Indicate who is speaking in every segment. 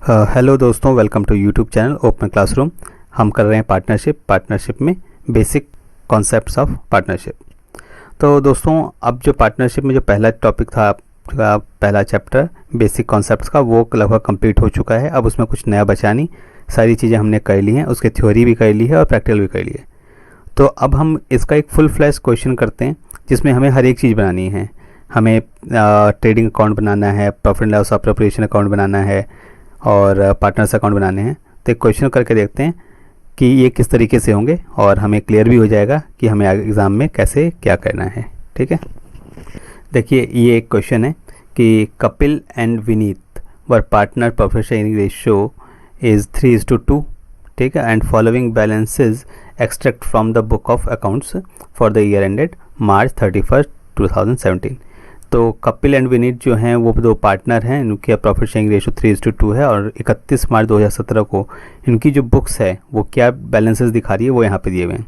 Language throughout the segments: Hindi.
Speaker 1: हेलो दोस्तों, welcome to YouTube channel open classroom. हम कर रहे हैं पार्टनरशिप में बेसिक कॉन्सेप्ट्स ऑफ पार्टनरशिप। तो दोस्तों, अब जो पार्टनरशिप में जो पहला टॉपिक था आपका, पहला चैप्टर बेसिक कॉन्सेप्ट्स का, वो लगभग कंप्लीट हो चुका है। अब उसमें कुछ नया बचा नहीं, सारी चीज़ें हमने कर ली हैं, उसकी थ्योरी भी कर ली है और प्रैक्टिकल भी कर ली है। तो अब हम इसका एक फुल फ्लैश क्वेश्चन करते हैं जिसमें हमें हर एक चीज़ बनानी है। हमें ट्रेडिंग अकाउंट बनाना है, profit and loss appropriation account बनाना है और पार्टनर्स अकाउंट बनाने हैं। तो एक क्वेश्चन करके देखते हैं कि ये किस तरीके से होंगे और हमें क्लियर भी हो जाएगा कि हमें एग्ज़ाम में कैसे क्या करना है। ठीक है, देखिए ये एक क्वेश्चन है कि Kapil and Vineet were partner, profit sharing ratio is 3:2। ठीक है, and following balances extract from the book of accounts for the year ended March 31, 2017। तो कपिल एंड विनीत जो हैं वो दो पार्टनर हैं, इनकी प्रॉफिट शेयरिंग रेशो 3:2 है और 31 मार्च 2017 को इनकी जो बुक्स है वो क्या बैलेंसेस दिखा रही है वो यहाँ पे दिए हुए हैं।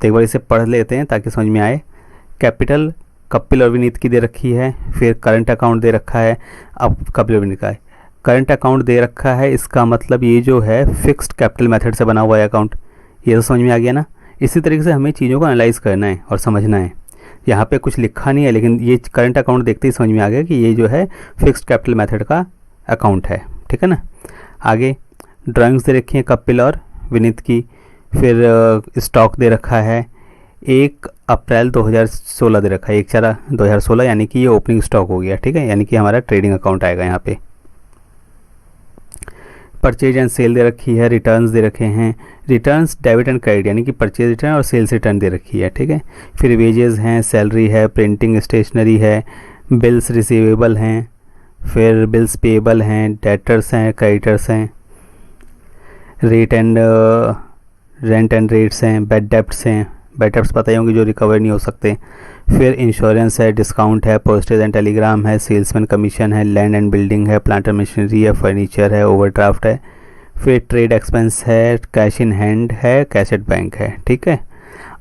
Speaker 1: तो एक बार इसे पढ़ लेते हैं ताकि समझ में आए। कैपिटल कपिल और विनीत की दे रखी है, फिर करंट अकाउंट दे रखा है। अब कपिल और विनीत का है, करंट अकाउंट दे रखा है, इसका मतलब ये जो है फिक्स्ड कैपिटल मेथड से बना हुआ है अकाउंट। ये तो समझ में आ गया ना। इसी तरीके से हमें चीज़ों को एनालाइज करना है और समझना है। यहाँ पे कुछ लिखा नहीं है लेकिन ये करंट अकाउंट देखते ही समझ में आ गया कि ये जो है फिक्स्ड कैपिटल मेथड का अकाउंट है। ठीक है ना। आगे ड्राइंग्स दे रखी हैं कपिल और विनीत की, फिर स्टॉक दे रखा है 1 अप्रैल 2016 दे रखा है, 1/4/2016, यानी कि ये ओपनिंग स्टॉक हो गया। ठीक है, यानी कि हमारा ट्रेडिंग अकाउंट आएगा यहाँ पे। परचेज एंड सेल दे रखी है, रिटर्न्स दे रखे हैं, रिटर्न्स डेबिट एंड क्रेडिट, यानी कि परचेज रिटर्न और सेल्स रिटर्न दे रखी है। ठीक है, फिर वेजेस हैं, सैलरी है, प्रिंटिंग स्टेशनरी है, बिल्स रिसीवेबल हैं, फिर बिल्स पेएबल हैं, डेटर्स हैं, क्रेडिटर्स हैं, rate and rent and rates हैं, बैड डेब्ट्स हैं, बैड डेब्ट्स पता ही होंगे जो रिकवर नहीं हो सकते, फिर इंश्योरेंस है, डिस्काउंट है, पोस्टेज एंड टेलीग्राम है, सेल्समैन कमीशन है, लैंड एंड बिल्डिंग है, प्लांट एंड मशीनरी है, फर्नीचर है, ओवरड्राफ्ट है, फिर ट्रेड एक्सपेंस है, कैश इन हैंड है, कैश एट बैंक है। ठीक है,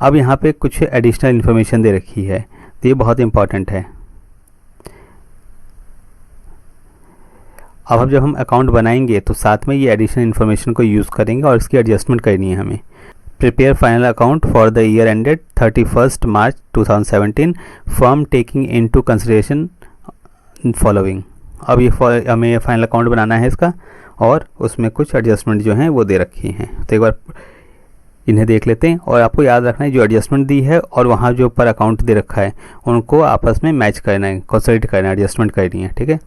Speaker 1: अब यहाँ पे कुछ एडिशनल इन्फॉर्मेशन दे रखी है, तो ये बहुत इंपॉर्टेंट है। अब जब हम अकाउंट बनाएंगे तो साथ में ये एडिशनल इन्फॉर्मेशन को यूज़ करेंगे और इसकी एडजस्टमेंट करनी है हमें। Prepare final account for the year ended 31 March 2017 from taking into consideration following. अब ये हमें फाइनल अकाउंट बनाना है इसका और उसमें कुछ एडजस्टमेंट जो हैं वो दे रखी हैं। तो एक बार इन्हें देख लेते हैं और आपको याद रखना है जो एडजस्टमेंट दी है और वहाँ जो ऊपर अकाउंट दे रखा है उनको आपस में मैच करना है, कंसोलिडेट करना है, एडजस्टमेंट करनी है। ठीक है,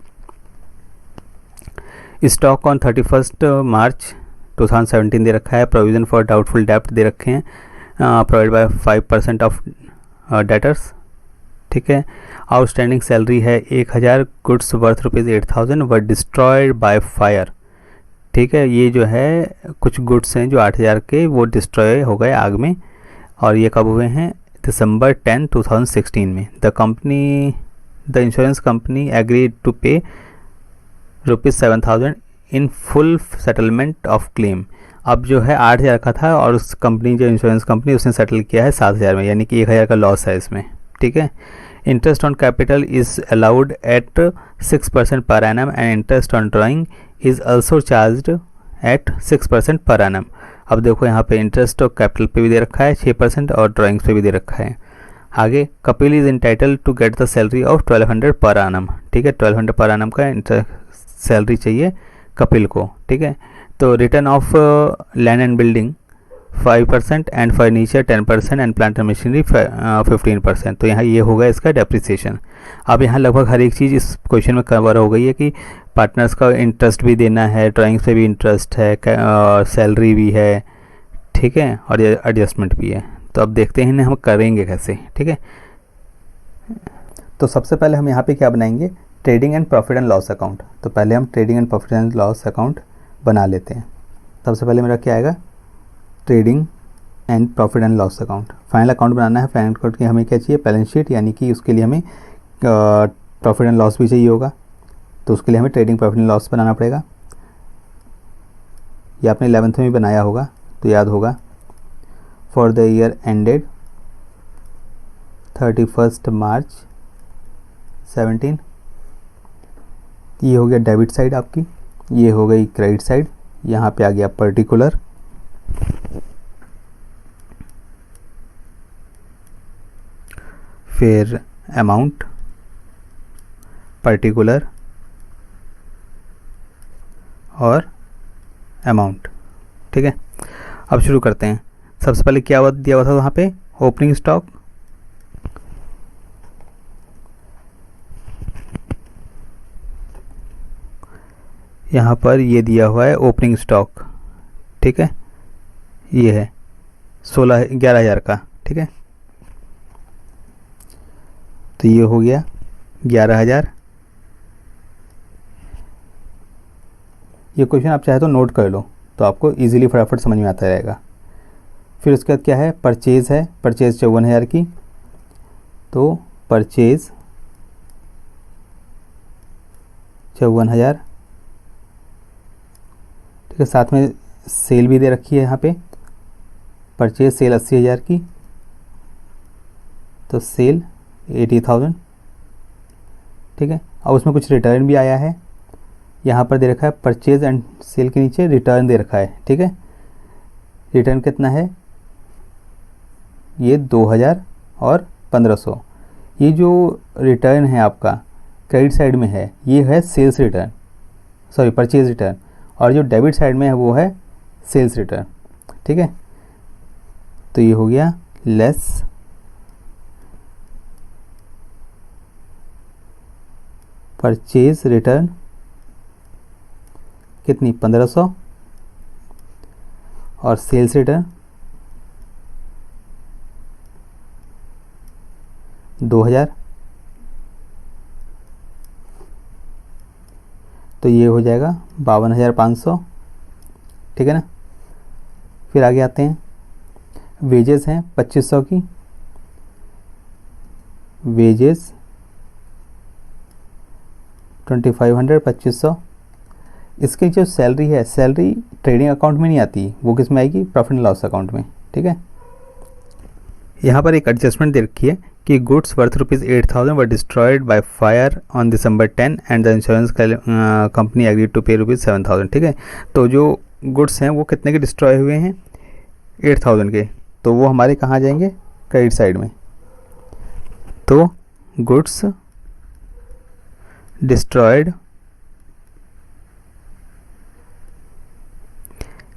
Speaker 1: स्टॉक ऑन 31 मार्च 2017 दे रखा है, प्रोविज़न फॉर डाउटफुल डेप्ट दे रखे हैं, प्रोवाइड बाय 5% ऑफ डेटर्स। ठीक है, आउटस्टैंडिंग सैलरी है 1000, goods worth ₹8,000 were destroyed by fire. ठीक है, ये जो है कुछ गुड्स हैं जो 8,000 के वो डिस्ट्रॉय हो गए आग में, और ये कब हुए हैं? दिसंबर 10, 2016 में। The insurance company agreed to pay ₹7,000 in full settlement of claim. अब जो है 8,000 का था और उस कंपनी, जो इंश्योरेंस कंपनी, उसने सेटल किया है 7,000 में, यानी कि 1,000 का लॉस है इसमें। ठीक है, interest on capital is allowed at 6% per annum and interest on drawing is also charged at 6% per annum. अब देखो यहाँ पे इंटरेस्ट और कैपिटल पे भी दे रखा है 6% और ड्राइंग्स पे भी दे रखा है। आगे Kapil is entitle to get the salary of 1,200 per annum. ठीक है, 1,200 पर एनम का सैलरी चाहिए कपिल को। ठीक है, तो return of land and building 5% and furniture 10% and plant and machinery 15%। तो यहाँ ये होगा इसका डेप्रिसिएशन। अब यहाँ लगभग हर एक चीज़ इस क्वेश्चन में कवर हो गई है कि पार्टनर्स का इंटरेस्ट भी देना है, ड्राइंग्स पे भी इंटरेस्ट है, सैलरी भी है। ठीक है, और ये एडजस्टमेंट भी है। तो अब देखते हैं इन्हें हम करेंगे कैसे। ठीक है, तो सबसे पहले हम यहाँ पे क्या बनाएंगे? Trading and profit and loss account. तो पहले हम trading and profit and loss account बना लेते हैं। सबसे पहले मेरा क्या आएगा? Trading and profit and loss account. Final account बनाना है। फाइनल अकाउंट की हमें क्या चाहिए? बैलेंस शीट, यानी कि उसके लिए हमें प्रॉफिट एंड लॉस भी चाहिए होगा, तो उसके लिए हमें ट्रेडिंग प्रॉफिट एंड लॉस बनाना पड़ेगा। ये आपने 11th में भी बनाया होगा तो याद होगा। फॉर द ईयर एंडेड 31 मार्च 17, ये हो गया डेबिट साइड आपकी। ये हो गई क्रेडिट साइड। यहाँ पे आ गया पर्टिकुलर, फिर अमाउंट, पर्टिकुलर और अमाउंट। ठीक है, अब शुरू करते हैं। सबसे पहले क्या दिया हुआ था वहाँ पे, ओपनिंग स्टॉक। यहाँ पर ये दिया हुआ है ओपनिंग स्टॉक। ठीक है, ये है 11,000 का। ठीक है, तो ये हो गया 11,000। ये क्वेश्चन आप चाहे तो नोट कर लो, तो आपको इजीली फटाफट समझ में आता रहेगा। फिर उसके बाद क्या है, परचेज़ है। परचेज़ 54,000 की, तो परचेज़ 54,000। ठीक है, साथ में सेल भी दे रखी है यहाँ पे, परचेज सेल 80,000 की, तो सेल 80,000। ठीक है, और उसमें कुछ रिटर्न भी आया है। यहाँ पर दे रखा है परचेज एंड सेल के नीचे रिटर्न दे रखा है। ठीक है, रिटर्न कितना है, ये 2,000 और 1,500। ये जो रिटर्न है आपका क्रेडिट साइड में है, ये है sales return, sorry purchase return, और जो डेबिट साइड में है वो है सेल्स रिटर्न। ठीक है, तो ये हो गया लेस परचेज रिटर्न कितनी, 1,500, और सेल्स रिटर्न 2,000। तो ये हो जाएगा 52,500। ठीक है ना। फिर आगे आते हैं, वेजेस हैं 2,500 की, वेजेस 2,500, 2,500। इसकी जो सैलरी है, सैलरी ट्रेडिंग अकाउंट में नहीं आती, वो किस में आएगी, प्रॉफिट एंड लॉस अकाउंट में। ठीक है, यहाँ पर एक एडजस्टमेंट दे रखी है कि goods worth ₹8,000 were destroyed by fire on December 10 and the insurance company agreed to pay ₹7,000। ठीक है, तो जो गुड्स हैं वो कितने के डिस्ट्रॉय हुए हैं, 8,000 के, तो वो हमारे कहाँ जाएंगे, क्रेडिट साइड में। तो गुड्स डिस्ट्रॉयड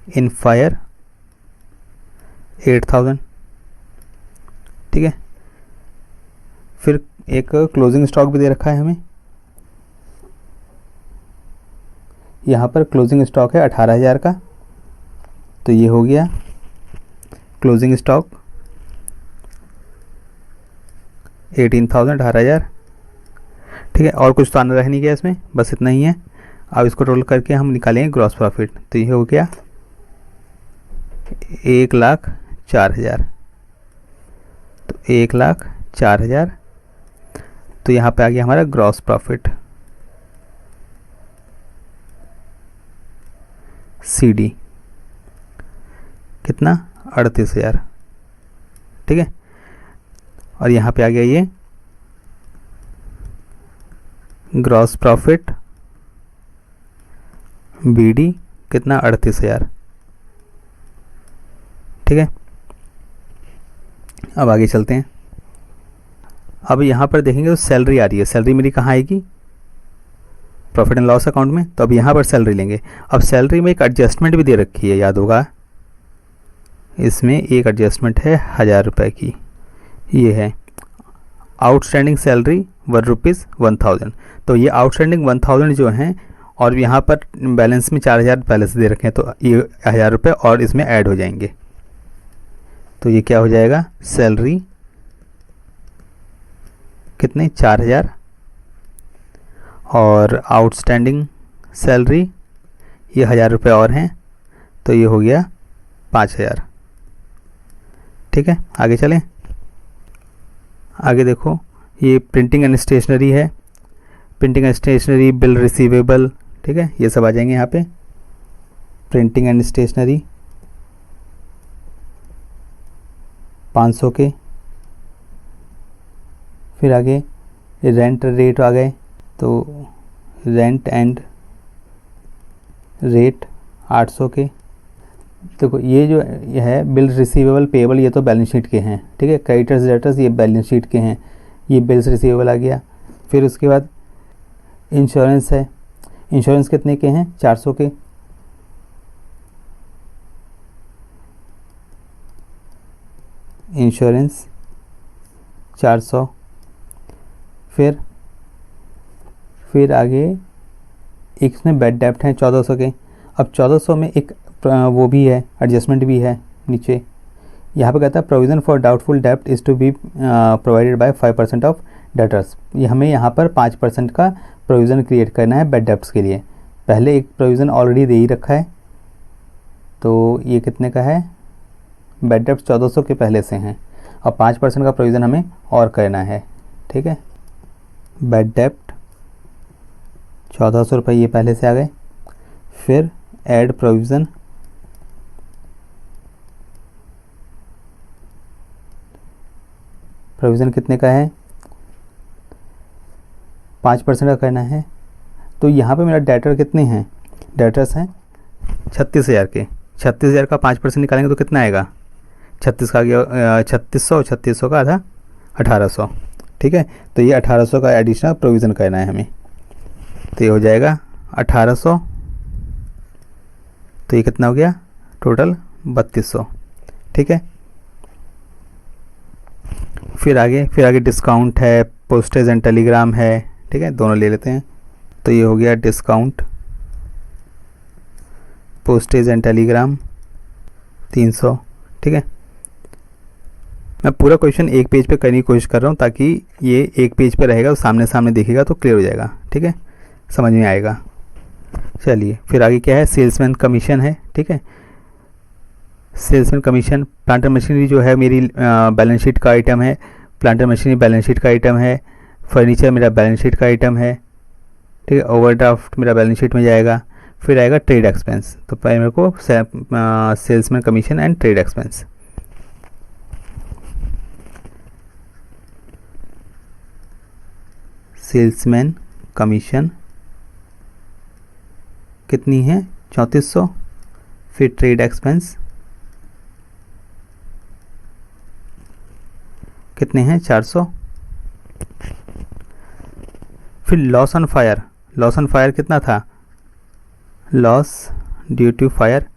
Speaker 1: इन फायर 8,000। ठीक है, फिर एक क्लोजिंग स्टॉक भी दे रखा है हमें। यहाँ पर क्लोजिंग स्टॉक है 18,000 का, तो ये हो गया क्लोजिंग स्टॉक 18,000, 18,000। ठीक है, और कुछ तो आना रह नहीं गया इसमें, बस इतना ही है। अब इसको रोल करके हम निकालेंगे ग्रॉस प्रॉफिट, तो ये हो गया 1,04,000। तो 1,04,000, तो यहाँ पे आ गया हमारा ग्रॉस प्रॉफिट CD कितना, 38,000। ठीक है, और यहाँ पे आ गया ये ग्रॉस प्रॉफिट BD कितना, 38,000। ठीक है, अब आगे चलते हैं। अब यहाँ पर देखेंगे तो सैलरी आ रही है, सैलरी मेरी कहाँ आएगी, प्रॉफिट एंड लॉस अकाउंट में। तो अब यहाँ पर सैलरी लेंगे। अब सैलरी में एक एडजस्टमेंट भी दे रखी है, याद होगा, इसमें एक एडजस्टमेंट है 1,000 रुपये की। ये है आउटस्टैंडिंग सैलरी ₹1,000। तो ये आउटस्टैंडिंग 1,000 जो हैं, और यहाँ पर बैलेंस में 4,000 बैलेंस दे रखे हैं, तो ये 1,000 रुपये और इसमें ऐड हो जाएंगे। तो ये क्या हो जाएगा, सैलरी कितने, 4,000, और आउटस्टैंडिंग सैलरी ये 1,000 रुपये और हैं, तो ये हो गया 5,000। ठीक है, आगे चलें। आगे देखो, ये प्रिंटिंग एंड स्टेशनरी है, printing and stationery, bill receivable. ठीक है, ये सब आ जाएंगे यहाँ पे, प्रिंटिंग एंड स्टेशनरी 500 के। फिर आगे रेंट रेट आ गए, तो रेंट एंड रेट 800 के। देखो ये जो ये है बिल रिसीवेबल पेएबल, ये तो बैलेंस शीट के हैं, ठीक है। क्रेडिटर्स डेटर्स ये बैलेंस शीट के हैं, ये बिल्स रिसीवेबल आ गया। फिर उसके बाद इंश्योरेंस है, इंश्योरेंस कितने के हैं 400 के। इंश्योरेंस 400। फिर आगे एक इसमें बैड डेप्ट हैं 1400 के। अब 1400 में एक वो भी है, एडजस्टमेंट भी है नीचे। यहाँ पे कहता है प्रोविज़न फॉर डाउटफुल डेप्ट is to be provided by 5% of debtors. ये हमें यहाँ पर 5% का प्रोविज़न क्रिएट करना है बैड डेप्ट्स के लिए। पहले एक प्रोविज़न ऑलरेडी दे ही रखा है, तो ये कितने का है, बैड डेप्ट्स 1400 के पहले से हैं और 5% का प्रोविज़न हमें और करना है, ठीक है। बैड डेप्ट 1400 रुपये ये पहले से आ गए। फिर ऐड प्रोविज़न, प्रोविज़न कितने का है 5% का करना है। तो यहाँ पे मेरा डेटर कितने हैं, डेटर्स हैं 36,000 के। 36,000 का 5% निकालेंगे तो कितना आएगा, 36 का आ गया 3600, 3600 का आधा 1800, ठीक है। तो ये 1800 का एडिशनल प्रोविज़न करना है हमें, तो ये हो जाएगा 1800। तो ये कितना हो गया टोटल 3200, ठीक है। फिर आगे डिस्काउंट है, पोस्टेज एंड टेलीग्राम है, ठीक है, दोनों ले लेते हैं। तो ये हो गया डिस्काउंट, पोस्टेज एंड टेलीग्राम 300, ठीक है। मैं पूरा क्वेश्चन एक पेज पे करने की कोशिश कर रहा हूँ ताकि ये एक पेज पे रहेगा, तो सामने सामने देखेगा तो क्लियर हो जाएगा, ठीक है, समझ में आएगा। चलिए फिर आगे क्या है, सेल्समैन कमीशन है, ठीक है। सेल्समैन कमीशन, प्लांटर मशीनरी जो है मेरी बैलेंस शीट का आइटम है, प्लांटर मशीनरी बैलेंस शीट का आइटम है। फर्नीचर मेरा बैलेंस शीट का आइटम है, ठीक है। ओवरड्राफ्ट मेरा बैलेंस शीट में जाएगा। फिर आएगा ट्रेड एक्सपेंस, तो पहले मेरे को salesman commission and trade expense. Salesman commission कितनी है 3400। फिर ट्रेड एक्सपेंस कितने हैं 400। फिर loss on fire, loss on fire कितना था, लॉस ड्यू टू फायर,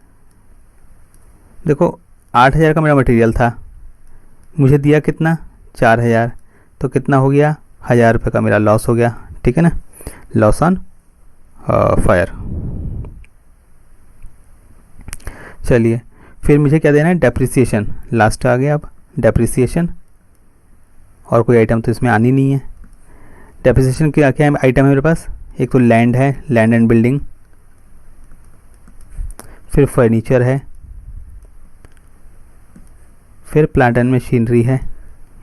Speaker 1: देखो 8000 का मेरा मटेरियल था, मुझे दिया कितना 4000, तो कितना हो गया 1000 रुपये का मेरा लॉस हो गया, ठीक है ना, लॉस ऑन फायर। चलिए फिर मुझे क्या देना है, डेप्रिसिएशन, लास्ट आ गया अब डेप्रिसिएशन, और कोई आइटम तो इसमें आनी नहीं है। डेप्रिसिएशन क्या क्या आइटम है मेरे पास, एक तो लैंड है, लैंड एंड बिल्डिंग, फिर फर्नीचर है, फिर प्लांट एंड मशीनरी है,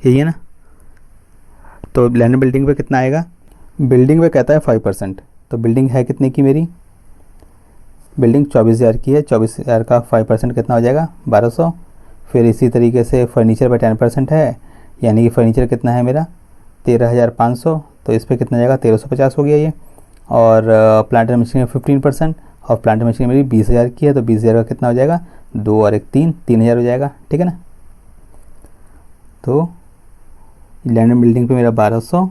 Speaker 1: यही है ना। तो लैंड बिल्डिंग पे कितना आएगा, बिल्डिंग पे कहता है 5%, तो बिल्डिंग है कितने की मेरी, बिल्डिंग 24,000 की है, 24,000 का 5% कितना हो जाएगा 1200। फिर इसी तरीके से फर्नीचर पे 10% है, यानी कि फर्नीचर कितना है मेरा 13,500, तो इस पर कितना जाएगा 1350 हो गया ये। और प्लांट एंड मशीनरी 15%, और प्लांट एंड मशीनरी मेरी 20,000 की है, तो 20,000 का कितना हो जाएगा 2 और 1 3,000 हो जाएगा, ठीक है ना। तो लैंड एंड बिल्डिंग पे मेरा 1200,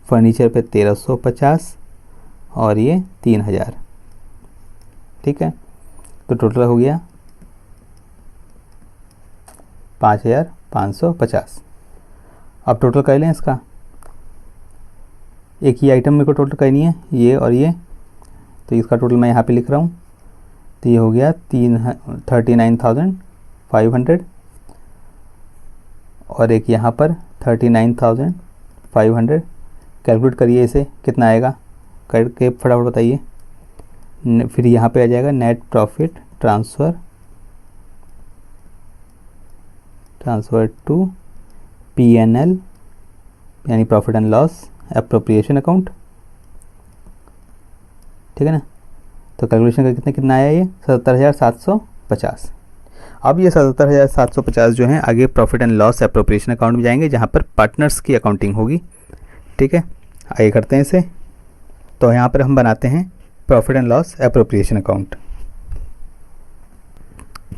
Speaker 1: फर्नीचर पे 1350 और ये 3,000, ठीक है। तो टोटल हो गया 5,550। अब टोटल कर लें इसका, एक ही आइटम मेरे को टोटल करनी है, ये और ये, तो इसका टोटल मैं यहाँ पे लिख रहा हूँ। तो ये हो गया 39,500, और एक यहाँ पर 39,500। कैलकुलेट करिए इसे कितना आएगा, करके फटाफट बताइए। फिर यहाँ पे आ जाएगा net profit transfer to P&L यानी profit and loss appropriation account, ठीक है ना। तो कैलकुलेशन का कितना आया ये 77,750। अब ये 77,750 जो हैं आगे profit and loss appropriation account में जाएंगे, जहाँ पर पार्टनर्स की अकाउंटिंग होगी, ठीक है। आगे करते हैं इसे। तो यहाँ पर हम बनाते हैं profit and loss appropriation account.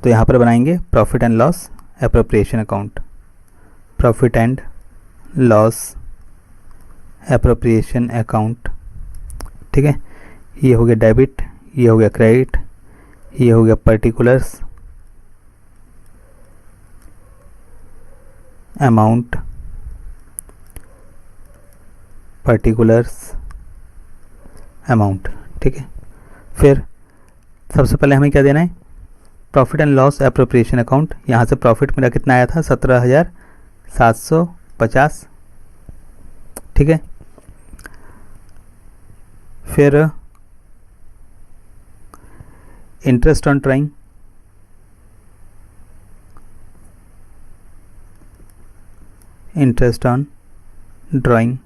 Speaker 1: तो यहाँ पर बनाएंगे profit and loss appropriation account, profit and loss appropriation account. ठीक है, ये हो गया डेबिट, ये हो गया क्रेडिट, ये हो गया पर्टिकुलर्स अमाउंट, पर्टिकुलर्स अमाउंट। ठीक है, फिर सबसे पहले हमें क्या देना है, profit and loss appropriation account. यहाँ से प्रॉफिट मेरा कितना आया था, 17,750। ठीक है, फिर interest on drawing, interest on drawing.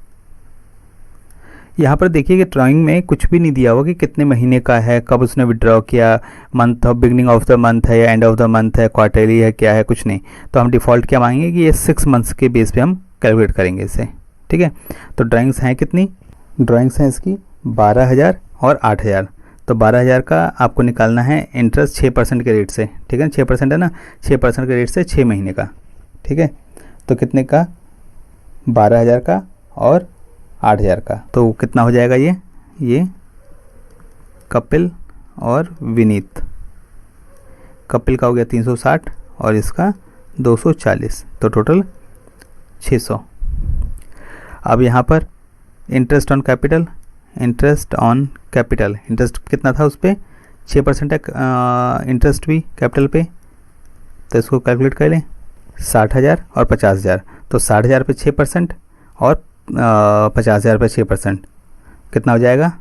Speaker 1: यहाँ पर देखिए कि ड्राइंग में कुछ भी नहीं दिया हुआ कि कितने महीने का है, कब उसने विड्रॉ किया, month of beginning of the month है या एंड ऑफ द मंथ है, क्वार्टरली है, क्या है, कुछ नहीं। तो हम डिफ़ॉल्ट क्या मांगेंगे कि ये 6 मंथ्स के बेस पे हम कैलकुलेट करेंगे इसे। ठीक है, तो ड्राइंग्स हैं कितनी, ड्राइंग्स हैं इसकी 12,000 और 8,000। तो 12,000 का आपको निकालना है इंटरेस्ट 6% के रेट से। ठीक है, 6% है ना, 6% के रेट से 6 महीने का। ठीक है, तो कितने का, 12,000 का और 8,000 का। तो कितना हो जाएगा ये कपिल और विनीत, कपिल का हो गया 360 और इसका 240, तो टोटल 600। अब यहाँ पर interest on capital, interest on capital, interest कितना था उस पर, 6% इंटरेस्ट भी कैपिटल पे। तो इसको कैलकुलेट कर लें, 60,000 और 50,000। तो 60,000 पे 6% और 50,000 पे 6%, कितना हो जाएगा,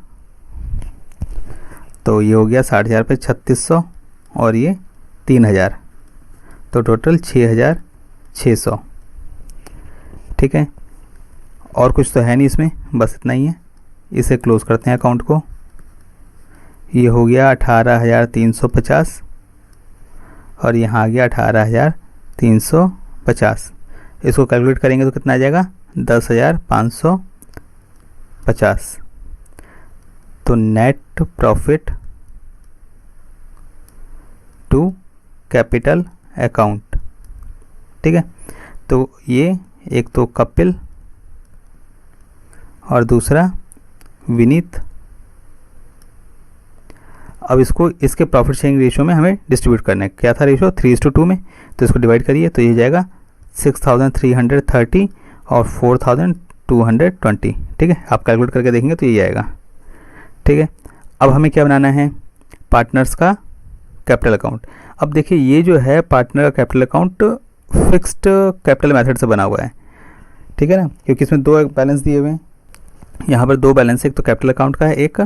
Speaker 1: तो ये हो गया 60,000 पे 3600 और ये 3,000, तो टोटल 6,600। ठीक है, और कुछ तो है नहीं इसमें, बस इतना ही है। इसे क्लोज करते हैं अकाउंट को। ये हो गया 18,350 और यहाँ आ गया 18,350। इसको कैलकुलेट करेंगे तो कितना आ जाएगा, 10,550। तो net profit to capital account. ठीक है, तो ये एक तो कपिल और दूसरा विनीत। अब इसको इसके प्रॉफिट शेयरिंग रेशियो में हमें डिस्ट्रीब्यूट करना है। क्या था रेशियो, 3:2 में। तो इसको डिवाइड करिए तो ये जाएगा 6,330 और 4,220। ठीक है, आप कैलकुलेट करके देखेंगे तो ये आएगा। ठीक है, अब हमें क्या बनाना है, पार्टनर्स का कैपिटल अकाउंट। अब देखिए ये जो है पार्टनर का capital account fixed capital method से बना हुआ है। ठीक है ना, क्योंकि इसमें 2 बैलेंस दिए हुए हैं, यहाँ पर 2 बैलेंस, एक तो कैपिटल अकाउंट का है, एक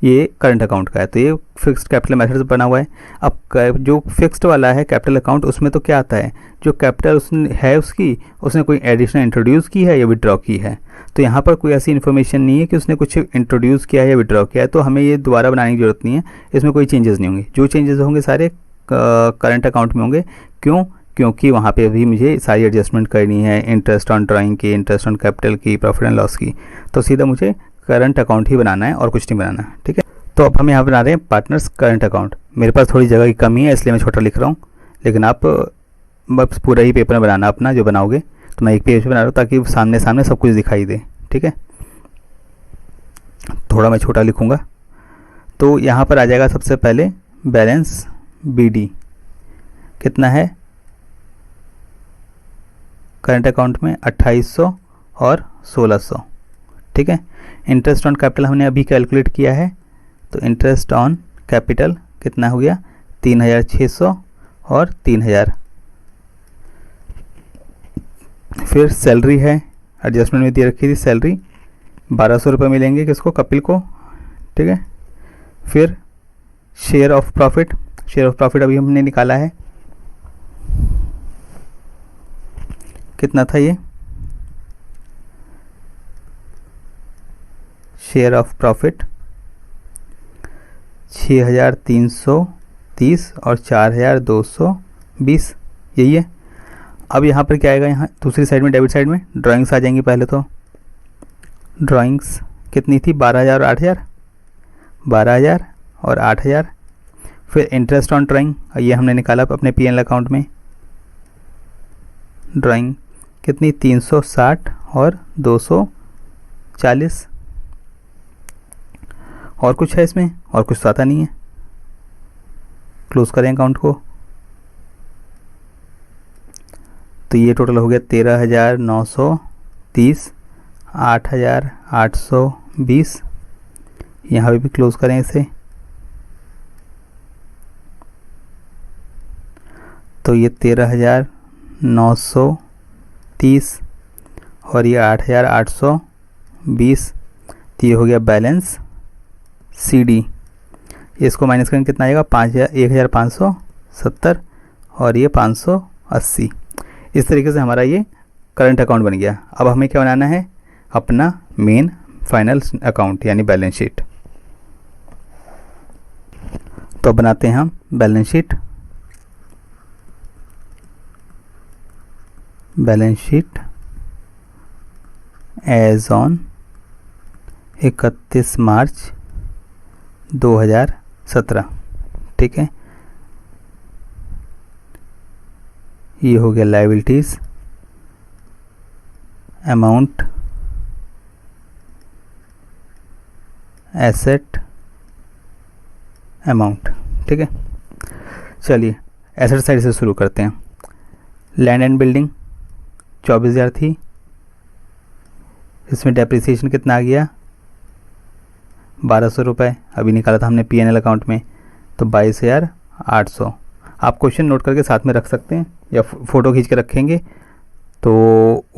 Speaker 1: ये करंट अकाउंट का है। तो ये फिक्स्ड कैपिटल मेथड से बना हुआ है। अब जो फिक्स्ड वाला है कैपिटल अकाउंट, उसमें तो क्या आता है, जो कैपिटल उसने है उसने कोई एडिशनल इंट्रोड्यूस की है या विड्रॉ की है। तो यहाँ पर कोई ऐसी इन्फॉर्मेशन नहीं है कि उसने कुछ इंट्रोड्यूस किया है या विड्रॉ किया है, तो हमें ये दोबारा बनाने की ज़रूरत नहीं है। इसमें कोई चेंजेस नहीं होंगे, जो चेंजेस होंगे सारे करंट अकाउंट में होंगे। क्यों, क्योंकि वहाँ पे भी मुझे सारी एडजस्टमेंट करनी है, इंटरेस्ट ऑन ड्राइंग की, इंटरेस्ट ऑन कैपिटल की, प्रॉफिट एंड लॉस की। तो सीधा मुझे करंट अकाउंट ही बनाना है और कुछ नहीं बनाना। ठीक है, तो अब हम यहाँ बना रहे हैं पार्टनर्स करंट अकाउंट। मेरे पास थोड़ी जगह की कमी है इसलिए मैं छोटा लिख रहा हूँ, लेकिन आप बस पूरा ही पेपर में बनाना अपना जो बनाओगे। तो मैं एक पेज पे बना रहा हूँ ताकि सामने सामने सब कुछ दिखाई दे। ठीक है, थोड़ा मैं छोटा लिखूँगा। तो यहाँ पर आ जाएगा सबसे पहले बैलेंस BD कितना है करंट अकाउंट में, 2800 और 1600। ठीक है, इंटरेस्ट ऑन कैपिटल हमने अभी कैलकुलेट किया है, तो इंटरेस्ट ऑन कैपिटल कितना हो गया, 3,600 और 3,000। फिर सैलरी है, एडजस्टमेंट में दे रखी थी सैलरी, 1,200 रुपये मिलेंगे किसको, कपिल को। ठीक है, फिर share of profit, share of profit अभी हमने निकाला है, कितना था ये, शेयर ऑफ प्रॉफिट 6,330 और 4,220, यही है। अब यहाँ पर क्या आएगा, यहाँ दूसरी साइड में डेबिट साइड में ड्राइंग्स आ जाएंगी। पहले तो ड्राइंग्स कितनी थी, 12,000 और 8,000। 12,000 और 8,000। फिर इंटरेस्ट ऑन ड्राइंग, ये हमने निकाला अपने पी एन एल अकाउंट में। ड्राइंग कितनी, 360 और 240। और कुछ है इसमें? और कुछ तो आता नहीं है। क्लोज करें अकाउंट को। तो ये टोटल हो गया 13,930, 8,820। यहाँ पे भी क्लोज करें इसे। तो ये 13,930 और ये 8,820। तो ये हो गया बैलेंस सी डी। इसको माइनस करेंगे कितना आएगा, 1,570 और ये 580। इस तरीके से हमारा ये करंट अकाउंट बन गया। अब हमें क्या बनाना है, अपना मेन फाइनल अकाउंट यानी बैलेंस शीट। तो बनाते हैं हम balance sheet. Balance sheet as on 31 March 2017। ठीक है, ये हो गया लायबिलिटीज, अमाउंट, एसेट, अमाउंट। ठीक है, चलिए एसेट साइड से शुरू करते हैं। लैंड एंड बिल्डिंग 24,000 थी, इसमें डेप्रिसिएशन कितना आ गया, 1,200 रुपये। अभी निकाला था हमने पी एन एल अकाउंट में, तो 22,800। आप क्वेश्चन नोट करके साथ में रख सकते हैं या फ़ोटो खींच के रखेंगे तो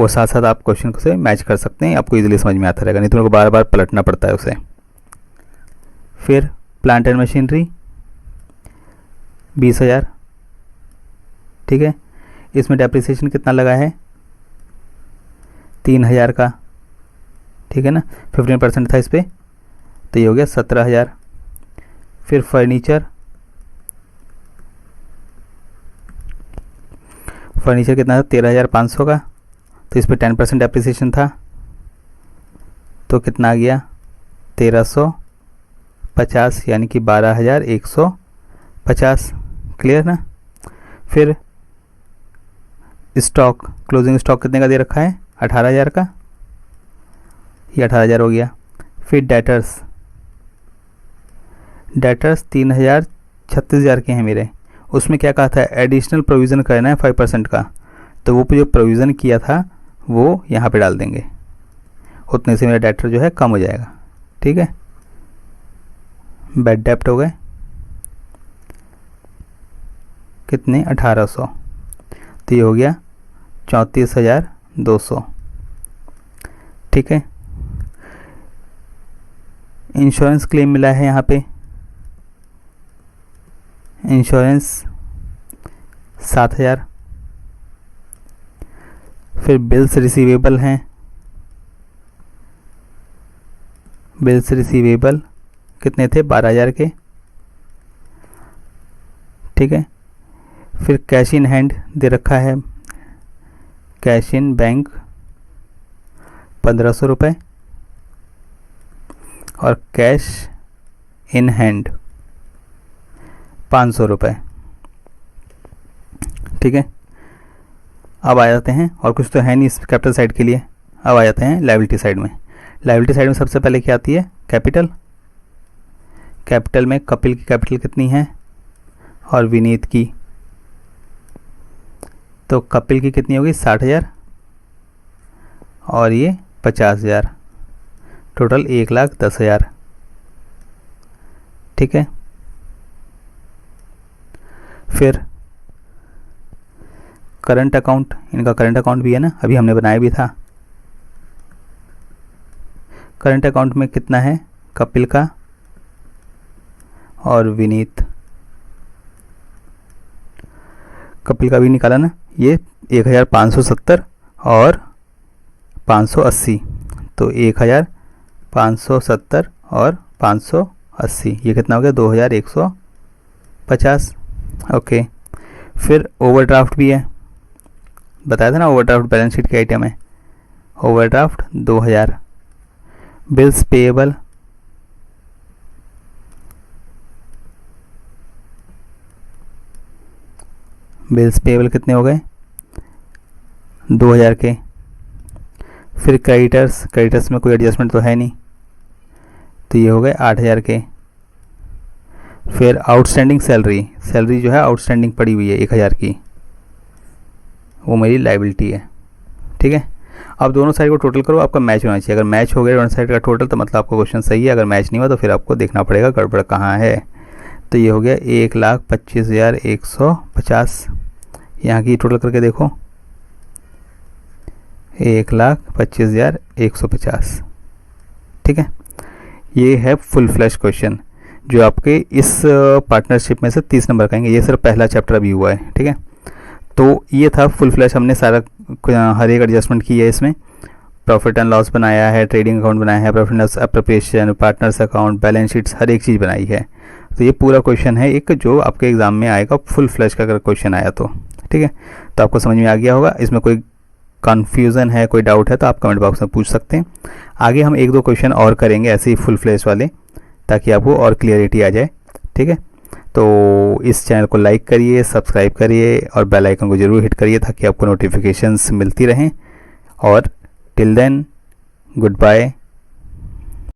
Speaker 1: वो साथ साथ आप क्वेश्चन से मैच कर सकते हैं, आपको इजीली समझ में आता रहेगा, नहीं तो मेरे को बार बार पलटना पड़ता है उसे। फिर प्लांट एंड मशीनरी 20,000। ठीक है, इसमें डेप्रिसिएशन कितना लगा है, 3,000 का। ठीक है ना, 15% था इस पर, तो ये हो गया 17,000। फिर फर्नीचर कितना था, 13,500 का, तो इस पर 10% डेप्रिसिएशन था, तो कितना आ गया 1,350 यानी कि 12,150। क्लियर ना। फिर स्टॉक, क्लोजिंग स्टॉक कितने का दे रखा है, 18,000 का, ये 18,000 हो गया। फिर डेटर्स 3,000 36,000 के हैं मेरे। उसमें क्या कहा था, एडिशनल प्रोविज़न करना है 5% का, तो वो जो प्रोविज़न किया था वो यहाँ पे डाल देंगे, उतने से मेरा डेटर जो है कम हो जाएगा। ठीक है, बैड डेप्ट हो गए कितने, 1,800, तो ये हो गया 34,200। ठीक है, इंश्योरेंस क्लेम मिला है यहाँ पे, इंश्योरेंस 7,000। फिर बिल्स रिसीवेबल हैं, बिल्स रिसीवेबल कितने थे, 12,000 के। ठीक है, फिर कैश इन हैंड दे रखा है, कैश इन बैंक 1,500 रुपये और कैश इन हैंड 500 रुपये। ठीक है, अब आ जाते हैं, और कुछ तो है नहीं इस कैपिटल साइड के लिए। अब आ जाते हैं लायबिलिटी साइड में। लायबिलिटी साइड में सबसे पहले क्या आती है, कैपिटल। कैपिटल में कपिल की कैपिटल कितनी है और विनीत की, तो कपिल की कितनी होगी, 60,000 और ये 50,000, टोटल 1,10,000। ठीक है, फिर करंट अकाउंट, इनका करंट अकाउंट भी है ना, अभी हमने बनाया भी था। करंट अकाउंट में कितना है, कपिल का और विनीत, कपिल का भी निकाला ना, ये 1,570 और 580, तो 1,570 और 580, ये कितना हो गया, 2,150। ओके, फिर ओवरड्राफ्ट भी है, बताया था ना, ओवरड्राफ्ट बैलेंस शीट के आइटम है। Overdraft 2,000। Bills payable bills payable कितने हो गए 2000 के। फिर क्रेडिटर्स में कोई एडजस्टमेंट तो है नहीं, तो ये हो गए 8000 के। फिर आउटस्टैंडिंग सैलरी जो है आउटस्टैंडिंग पड़ी हुई है 1000 की, वो मेरी लाइबिलिटी है। ठीक है, अब दोनों साइड को टोटल करो, आपका मैच होना चाहिए। अगर मैच हो गया दोनों साइड का टोटल तो मतलब आपका क्वेश्चन सही है, अगर मैच नहीं हुआ तो फिर आपको देखना पड़ेगा गड़बड़ कहाँ है। तो ये हो गया 1,25,150, यहाँ की टोटल करके देखो 1,25,150। ठीक है, ये है फुल फ्लैश क्वेश्चन जो आपके इस पार्टनरशिप में से 30 नंबर का आएंगे। ये सिर्फ पहला चैप्टर अभी हुआ है। ठीक है, तो ये था फुल फ्लैश, हमने सारा हर एक एडजस्टमेंट की है इसमें। प्रॉफिट एंड लॉस बनाया है, ट्रेडिंग अकाउंट बनाया है, profit and loss appropriation, partners account, balance sheets, हर एक चीज़ बनाई है। तो ये पूरा क्वेश्चन है एक जो आपके एग्जाम में आएगा फुल फ्लैश का अगर क्वेश्चन आया तो। ठीक है, तो आपको समझ में आ गया होगा। इसमें कोई कन्फ्यूज़न है, कोई डाउट है तो आप कमेंट बॉक्स में पूछ सकते हैं। आगे हम 1-2 क्वेश्चन और करेंगे ऐसे ही फुल फ्लैश वाले, ताकि आपको और क्लियरिटी आ जाए। ठीक है, तो इस चैनल को लाइक करिए, सब्सक्राइब करिए और बेल आइकन को ज़रूर हिट करिए ताकि आपको नोटिफिकेशंस मिलती रहें। और टिल देन गुड बाय।